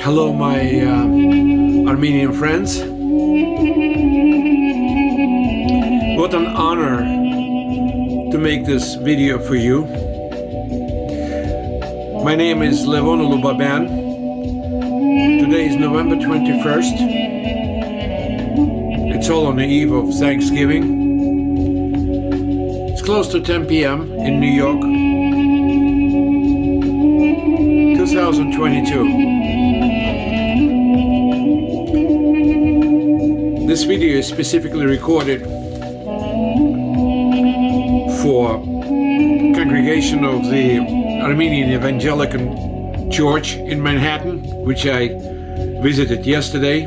Hello, my Armenian friends. What an honor to make this video for you. My name is Levon Ulubaban. Today is November 21st. It's all on the eve of Thanksgiving. It's close to 10 p.m. in New York, 2022. This video is specifically recorded for congregation of the Armenian Evangelical Church in Manhattan, which I visited yesterday.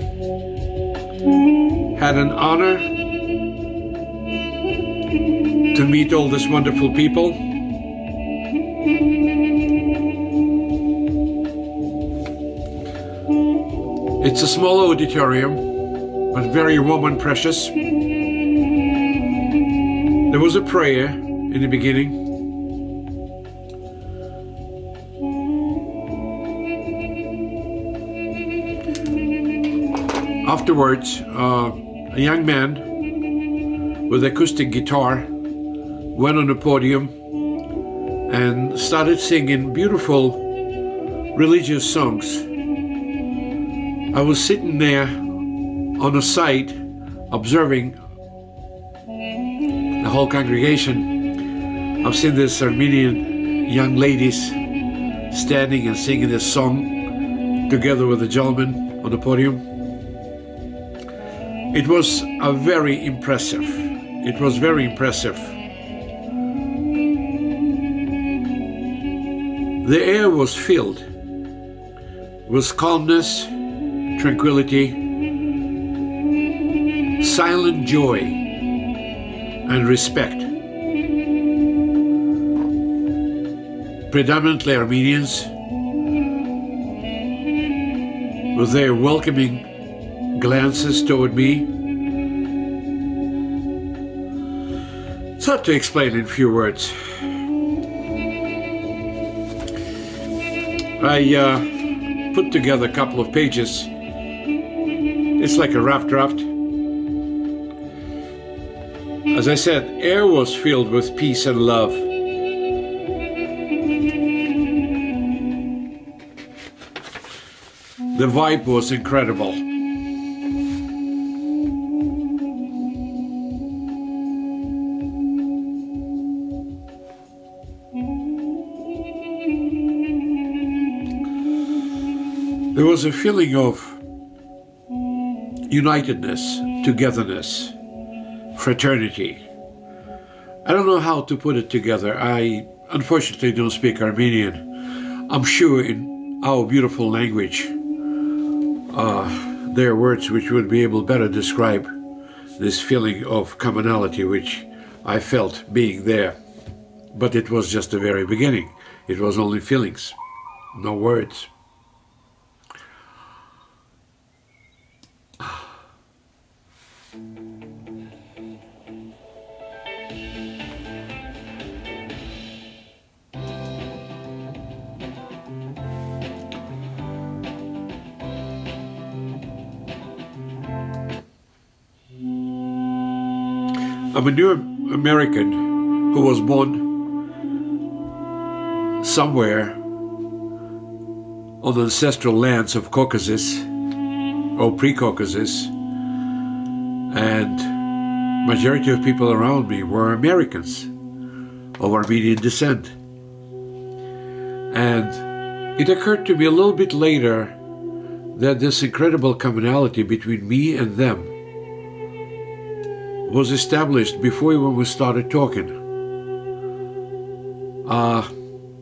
Had an honor to meet all these wonderful people. It's a small auditorium, but very warm and precious. There was a prayer in the beginning. Afterwards, a young man with acoustic guitar went on the podium and started singing beautiful religious songs. I was sitting there on the side observing the whole congregation. I've seen these Armenian young ladies standing and singing this song together with the gentleman on the podium. It was very impressive. It was very impressive. The air was filled with calmness, tranquility, silent joy, and respect. Predominantly Armenians, with their welcoming glances toward me. It's hard to explain in few words. I put together a couple of pages. It's like a rough draft. As I said, air was filled with peace and love. The vibe was incredible. There was a feeling of unitedness, togetherness, fraternity. I don't know how to put it together. I unfortunately don't speak Armenian. I'm sure in our beautiful language there are words which would be able to better describe this feeling of commonality which I felt being there. But it was just the very beginning. It was only feelings, no words. I'm a new American who was born somewhere on the ancestral lands of Caucasus or pre-Caucasus, and majority of people around me were Americans of Armenian descent. And it occurred to me a little bit later that this incredible commonality between me and them was established before even we started talking.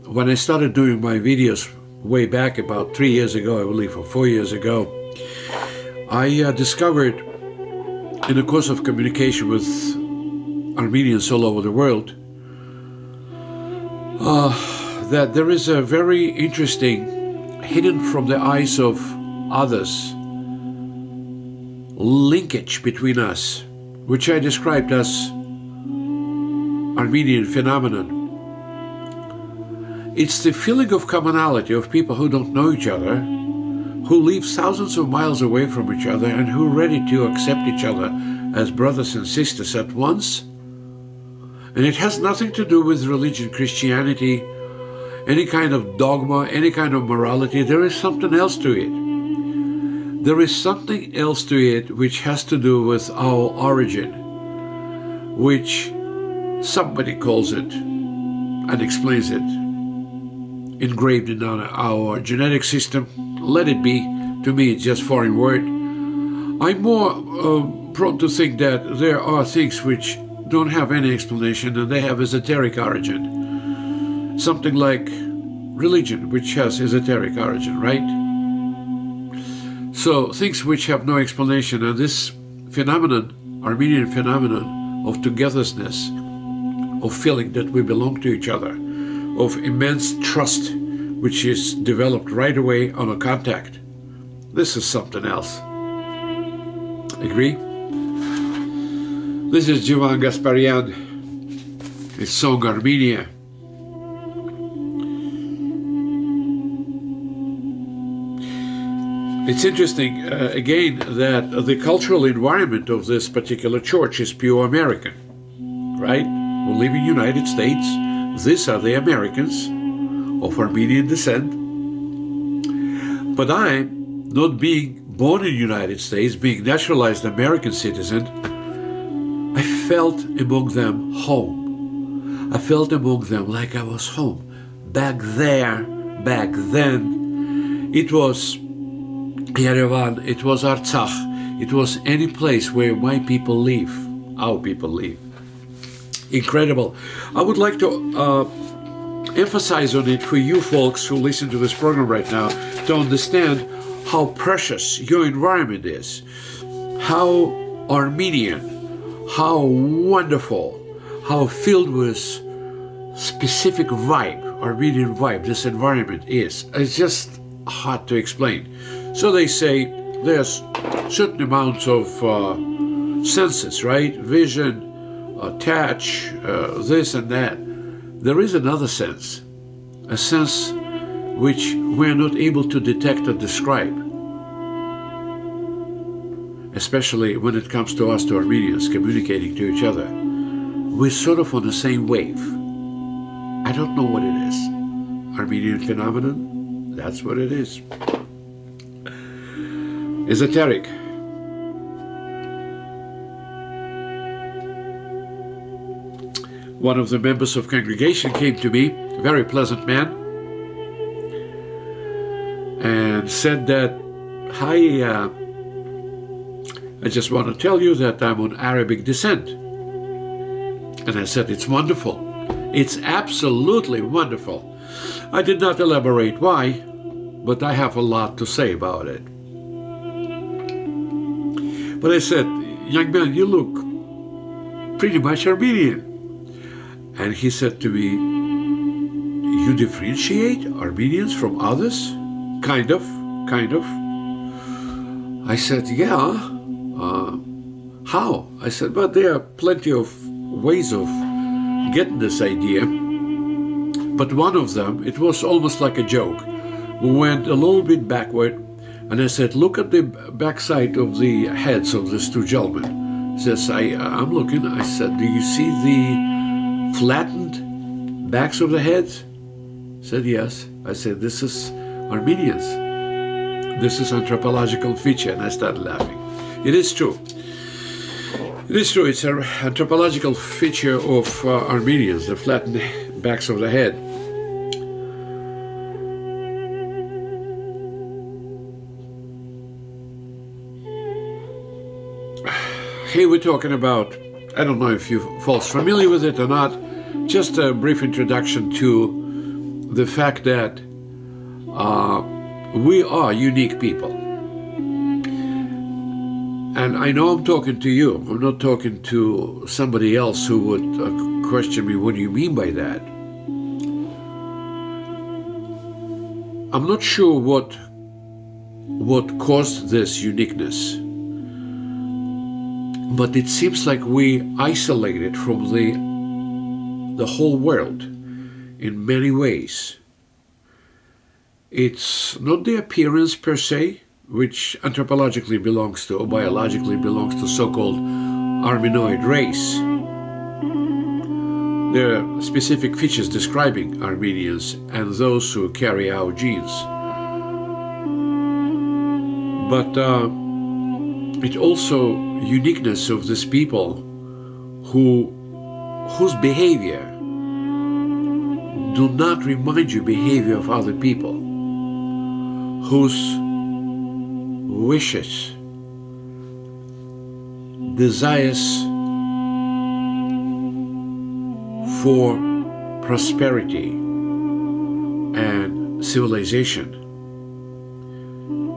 When I started doing my videos way back about 3 years ago, I believe, or 4 years ago, I discovered in the course of communication with Armenians all over the world that there is a very interesting, hidden from the eyes of others, linkage between us, which I described as Armenian phenomenon. It's the feeling of commonality of people who don't know each other, who live thousands of miles away from each other and who are ready to accept each other as brothers and sisters at once. And it has nothing to do with religion, Christianity, any kind of dogma, any kind of morality. There is something else to it. There is something else to it which has to do with our origin, which somebody calls it and explains it, engraved in our genetic system. Let it be. To me, it's just foreign word. I'm more prone to think that there are things which don't have any explanation and they have esoteric origin. Something like religion, which has esoteric origin, right? So things which have no explanation, and this phenomenon, Armenian phenomenon of togetherness, of feeling that we belong to each other, of immense trust, which is developed right away on a contact. This is something else. Agree? This is Jovan Gasparian, his song Armenia. It's interesting, again, that the cultural environment of this particular church is pure American, right? We live in the United States. These are the Americans of Armenian descent. But I, not being born in the United States, being naturalized American citizen, I felt among them home. I felt among them like I was home. Back there, back then, it was Yerevan, it was Artsakh, it was any place where my people live, our people live. Incredible. I would like to emphasize on it for you folks who listen to this program right now to understand how precious your environment is, how Armenian, how wonderful, how filled with specific vibe, Armenian vibe, this environment is. It's just hard to explain. So they say there's certain amounts of senses, right? Vision, touch, this and that. There is another sense, a sense which we're not able to detect or describe, especially when it comes to us, to Armenians, communicating to each other. We're sort of on the same wave. I don't know what it is. Armenian phenomenon, that's what it is. Esoteric. One of the members of congregation came to me, a very pleasant man, and said that, hi, I just want to tell you that I'm on Arabic descent. And I said, it's wonderful. It's absolutely wonderful. I did not elaborate why, but I have a lot to say about it. But I said, young man, you look pretty much Armenian. And he said to me, you differentiate Armenians from others? Kind of. I said, yeah. How? I said, but there are plenty of ways of getting this idea. But one of them, it was almost like a joke. We went a little bit backward, and I said, look at the backside of the heads of these two gentlemen. He says, I'm looking. I said, do you see the flattened backs of the heads? He said, yes. I said, this is Armenians. This is anthropological feature. And I started laughing. It is true. It is true. It's an anthropological feature of Armenians, the flattened backs of the head. Here we're talking about, I don't know if you folks familiar with it or not, just a brief introduction to the fact that we are unique people. And I know I'm talking to you. I'm not talking to somebody else who would question me, what do you mean by that? I'm not sure what caused this uniqueness. But it seems like we isolated from the whole world in many ways. It's not the appearance per se, which anthropologically belongs to, or biologically belongs to so-called Armenoid race. There are specific features describing Armenians and those who carry our genes. But it also uniqueness of these people whose behavior do not remind you behavior of other people, whose wishes, desires for prosperity and civilization,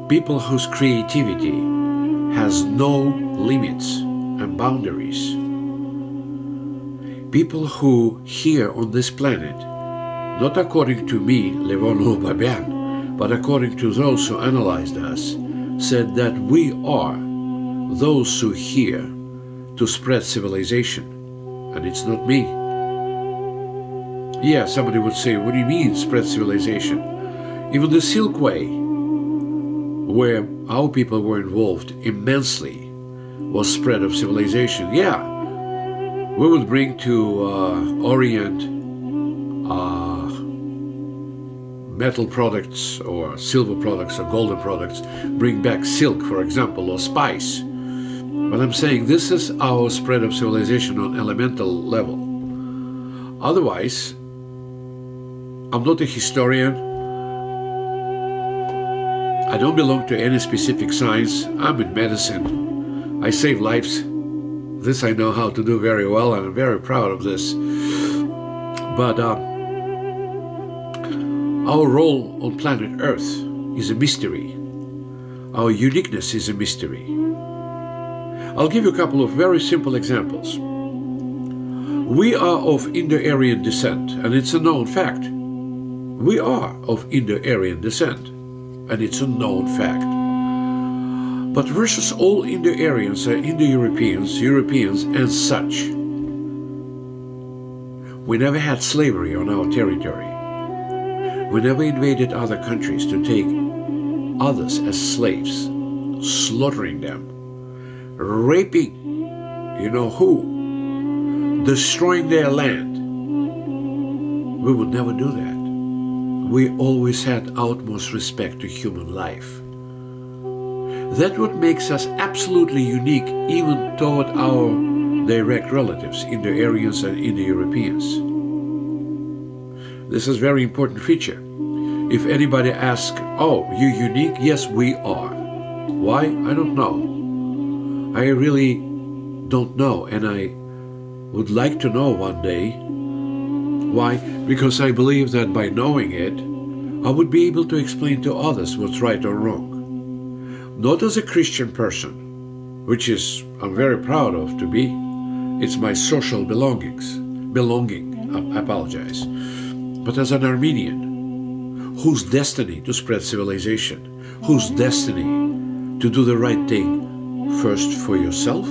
people whose creativity has no limits and boundaries, people who here on this planet, not according to me, Levon Babian, but according to those who analyzed us, said that we are those who here to spread civilization, and it's not me. Yeah, somebody would say, what do you mean spread civilization? Even the Silk Way, where our people were involved immensely, was spread of civilization. Yeah, we would bring to Orient metal products or silver products or golden products, bring back silk, for example, or spice. But I'm saying this is our spread of civilization on elemental level. Otherwise, I'm not a historian. I don't belong to any specific science. I'm in medicine. I save lives. This I know how to do very well, and I'm very proud of this. But our role on planet Earth is a mystery. Our uniqueness is a mystery. I'll give you a couple of very simple examples. We are of Indo-Aryan descent, and it's a known fact. We are of Indo-Aryan descent, and it's a known fact. But versus all Indo-Aryans are Indo-Europeans, Europeans, and such. We never had slavery on our territory. We never invaded other countries to take others as slaves, slaughtering them, raping, you know who, destroying their land. We would never do that. We always had utmost respect to human life. That's what makes us absolutely unique even toward our direct relatives, Indo-Aryans and Indo-Europeans. This is a very important feature. If anybody asks, oh, you unique? Yes, we are. Why? I don't know. I really don't know, and I would like to know one day. Why? Because I believe that by knowing it, I would be able to explain to others what's right or wrong. Not as a Christian person, which is I'm very proud of to be. It's my social belonging, I apologize. But as an Armenian, whose destiny to spread civilization, whose destiny to do the right thing first for yourself,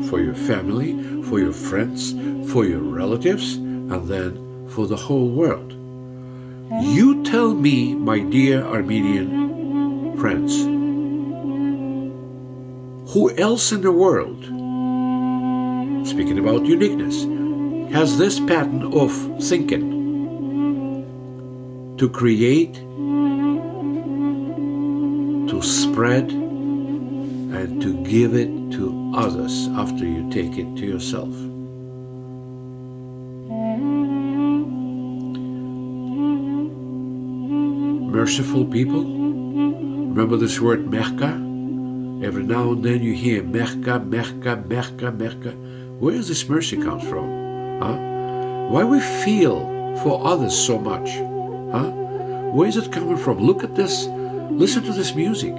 for your family, for your friends, for your relatives, and then for the whole world. You tell me, my dear Armenian friends, who else in the world, speaking about uniqueness, has this pattern of thinking to create, to spread, and to give it to others after you take it to yourself? Merciful people. Remember this word merka? Every now and then you hear merka, merka, merka, merka. Where does this mercy come from? Huh? Why we feel for others so much? Huh? Where is it coming from? Look at this. Listen to this music.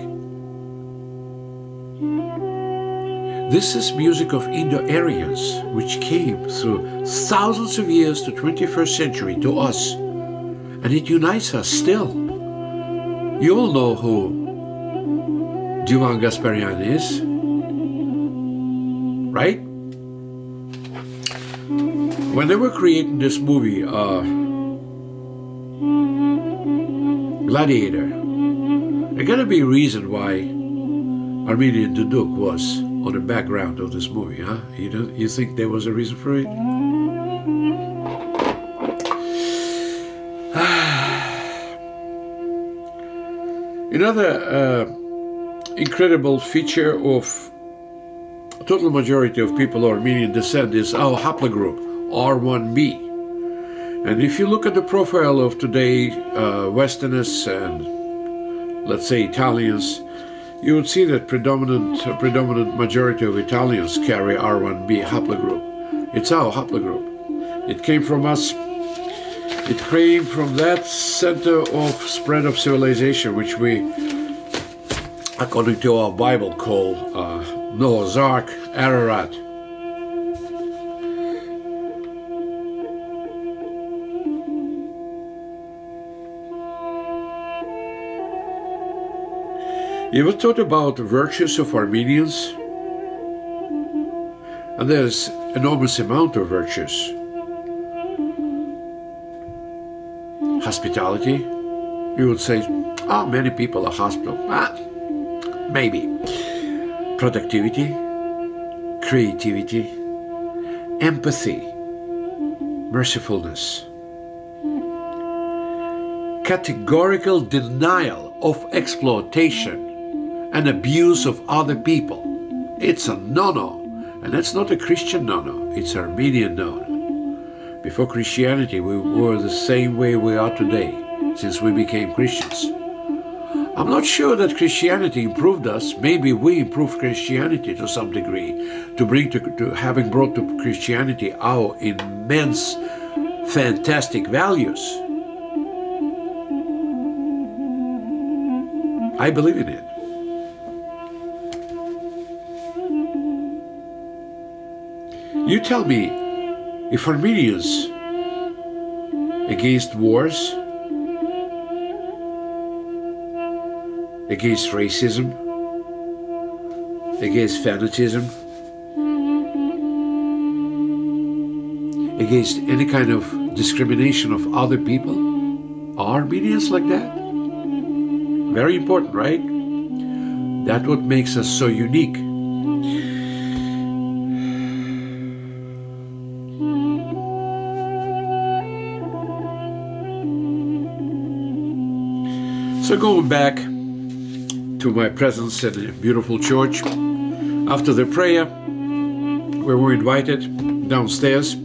This is music of Indo-Aryans, which came through thousands of years to 21st century to us. And it unites us still. You all know who Divan Gasparian is, right? When they were creating this movie, gladiator. There gotta be a reason why Armenian Duduk was on the background of this movie, huh? You think there was a reason for it? Another incredible feature of total majority of people of Armenian descent is our haplogroup, R1b. And if you look at the profile of today Westerners and, let's say, Italians, you would see that predominant majority of Italians carry R1b haplogroup. It's our haplogroup. It came from us. It came from that center of spread of civilization, which we, according to our Bible, call Noah's Ark, Ararat. You ever thought about the virtues of Armenians? And there's enormous amount of virtues. Hospitality. You would say, oh, many people are hospitable. Maybe. Productivity, creativity, empathy, mercifulness, categorical denial of exploitation and abuse of other people. It's a no-no, and that's not a Christian no-no, it's Armenian no-no. Before Christianity, we were the same way we are today, since we became Christians. I'm not sure that Christianity improved us. Maybe we improved Christianity to some degree, to having brought to Christianity our immense, fantastic values. I believe in it. You tell me, if Armenians against wars, against racism, against fanatism, against any kind of discrimination of other people, are Armenians like that? Very important, right? That's what makes us so unique. So going back to my presence at a beautiful church, after the prayer, we were invited downstairs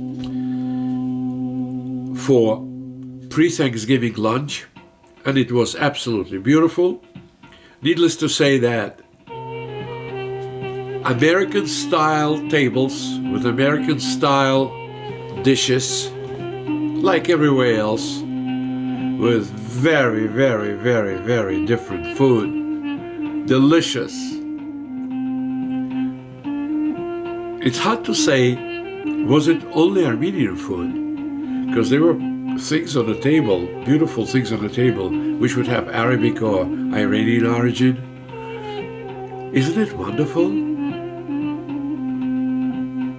for pre-Thanksgiving lunch, and it was absolutely beautiful. Needless to say that American-style tables with American-style dishes, like everywhere else, with very, very, very, very different food. Delicious. It's hard to say, was it only Armenian food? Because there were things on the table, beautiful things on the table, which would have Arabic or Iranian origin. Isn't it wonderful?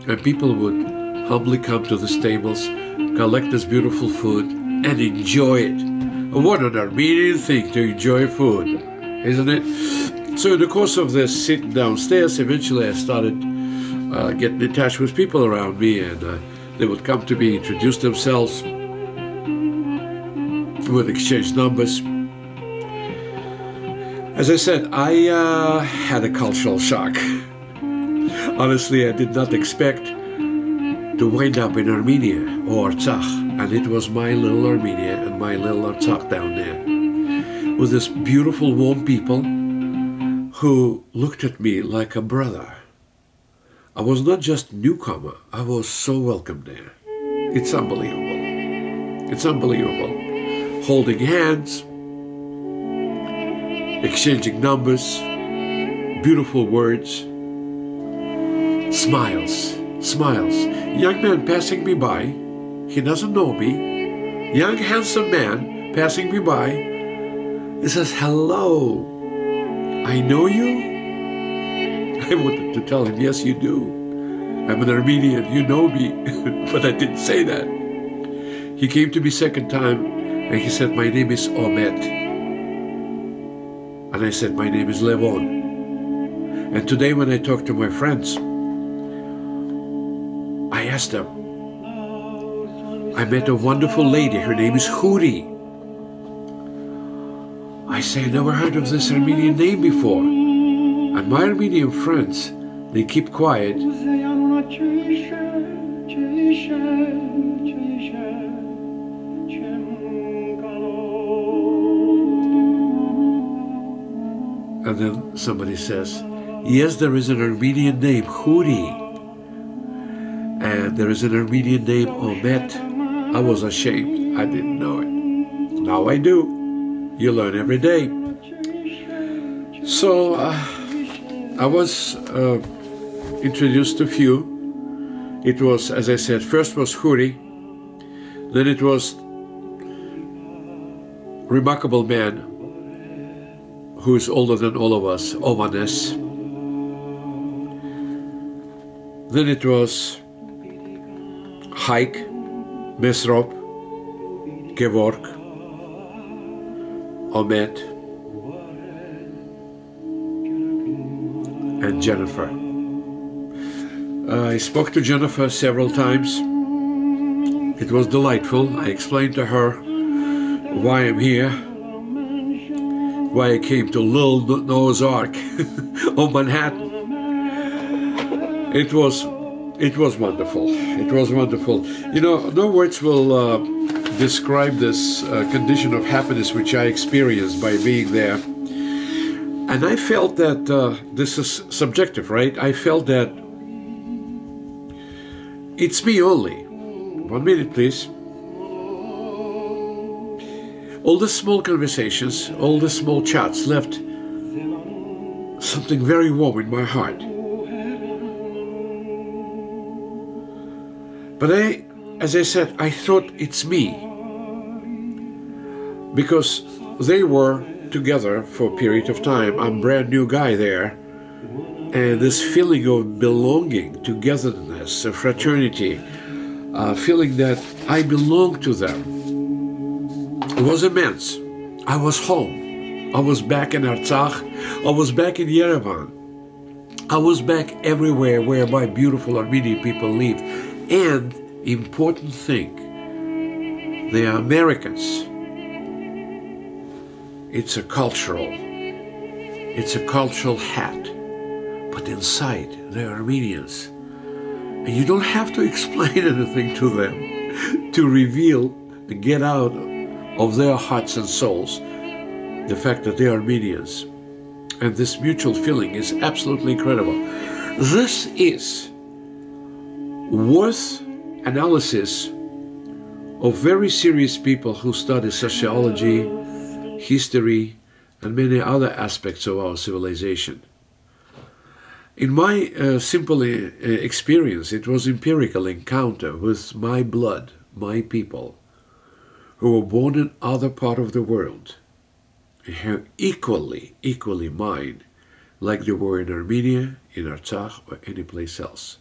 And people would humbly come to these tables, collect this beautiful food, and enjoy it. What an Armenian thing to enjoy food, isn't it? So in the course of this sitting downstairs, eventually I started getting in touch with people around me, and they would come to me, introduce themselves, would exchange numbers. As I said, I had a cultural shock. Honestly, I did not expect to wind up in Armenia or Artsakh, and it was my little Armenia and my little Artsakh down there, with this beautiful, warm people who looked at me like a brother. I was not just a newcomer, I was so welcome there. It's unbelievable. It's unbelievable. Holding hands, exchanging numbers, beautiful words, smiles, smiles. Young man passing me by, he doesn't know me. Young handsome man passing me by, he says, hello, I know you? I wanted to tell him, yes, you do. I'm an Armenian, you know me, but I didn't say that. He came to me second time and he said, my name is Ahmet. And I said, my name is Levon. And today when I talk to my friends, I asked them, I met a wonderful lady, her name is Huri. I say, I never heard of this Armenian name before. And my Armenian friends, they keep quiet. And then somebody says, yes, there is an Armenian name, Huri. And there is an Armenian name, Omet. I was ashamed. I didn't know it. Now I do. You learn every day. So I was introduced to a few. It was, as I said, first was Huri. Then it was remarkable man who is older than all of us, Ovanes. Then it was Haik, Mesrop, Gevork, Omet, and Jennifer. I spoke to Jennifer several times. It was delightful. I explained to her why I'm here, why I came to Little Noah's Ark of Manhattan. It was wonderful. It was wonderful. You know, no words will describe this condition of happiness which I experienced by being there. And I felt that, this is subjective, right? I felt that it's me only. 1 minute, please. All the small conversations, all the small chats left something very warm in my heart. But as I said, I thought it's me. Because they were together for a period of time. I'm a brand new guy there. And this feeling of belonging, togetherness, a fraternity, feeling that I belong to them, it was immense. I was home. I was back in Artsakh. I was back in Yerevan. I was back everywhere where my beautiful Armenian people live. And, important thing, they are Americans. It's a cultural hat. But inside, they're Armenians. And you don't have to explain anything to them to reveal, to get out of their hearts and souls the fact that they're Armenians. And this mutual feeling is absolutely incredible. This is worth analysis of very serious people who study sociology, history, and many other aspects of our civilization. In my simple experience, it was empirical encounter with my blood, my people, who were born in other part of the world, and equally mine, like they were in Armenia, in Artsakh, or any place else.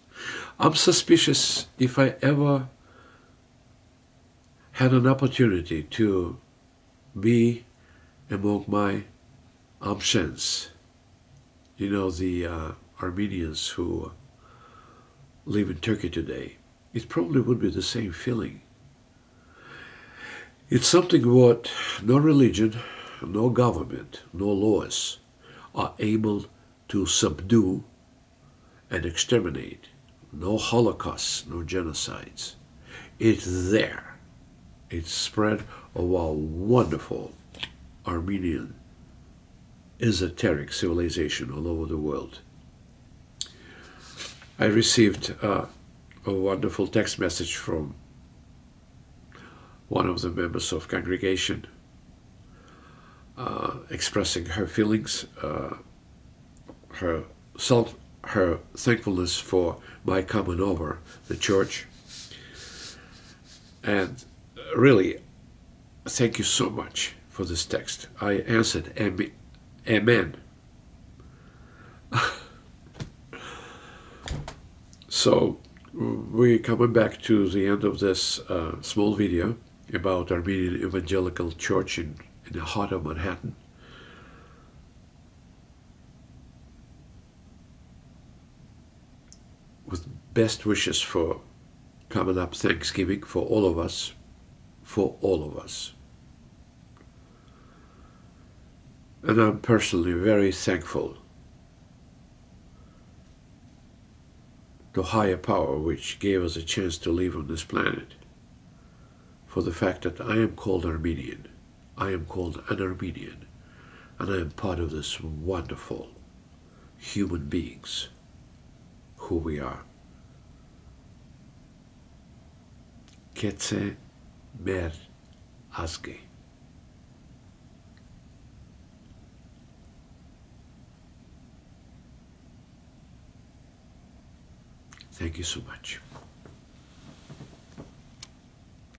I'm suspicious if I ever had an opportunity to be among my Amshens, you know, the Armenians who live in Turkey today, it probably would be the same feeling. It's something what no religion, no government, no laws are able to subdue and exterminate. No holocausts, no genocides. It's there. It's spread of our wonderful Armenian esoteric civilization all over the world. I received a wonderful text message from one of the members of congregation expressing her feelings, her thankfulness for my coming over the church. And really, thank you so much for this text. I answered, Amen. So, we're coming back to the end of this small video about Armenian Evangelical Church in the heart of Manhattan. with best wishes for coming up Thanksgiving for all of us, for all of us. And I'm personally very thankful to higher power which gave us a chance to live on this planet, for the fact that I am called Armenian. I am called an Armenian, and I am part of this wonderful human beings who we are. Ketze mer azge. Thank you so much.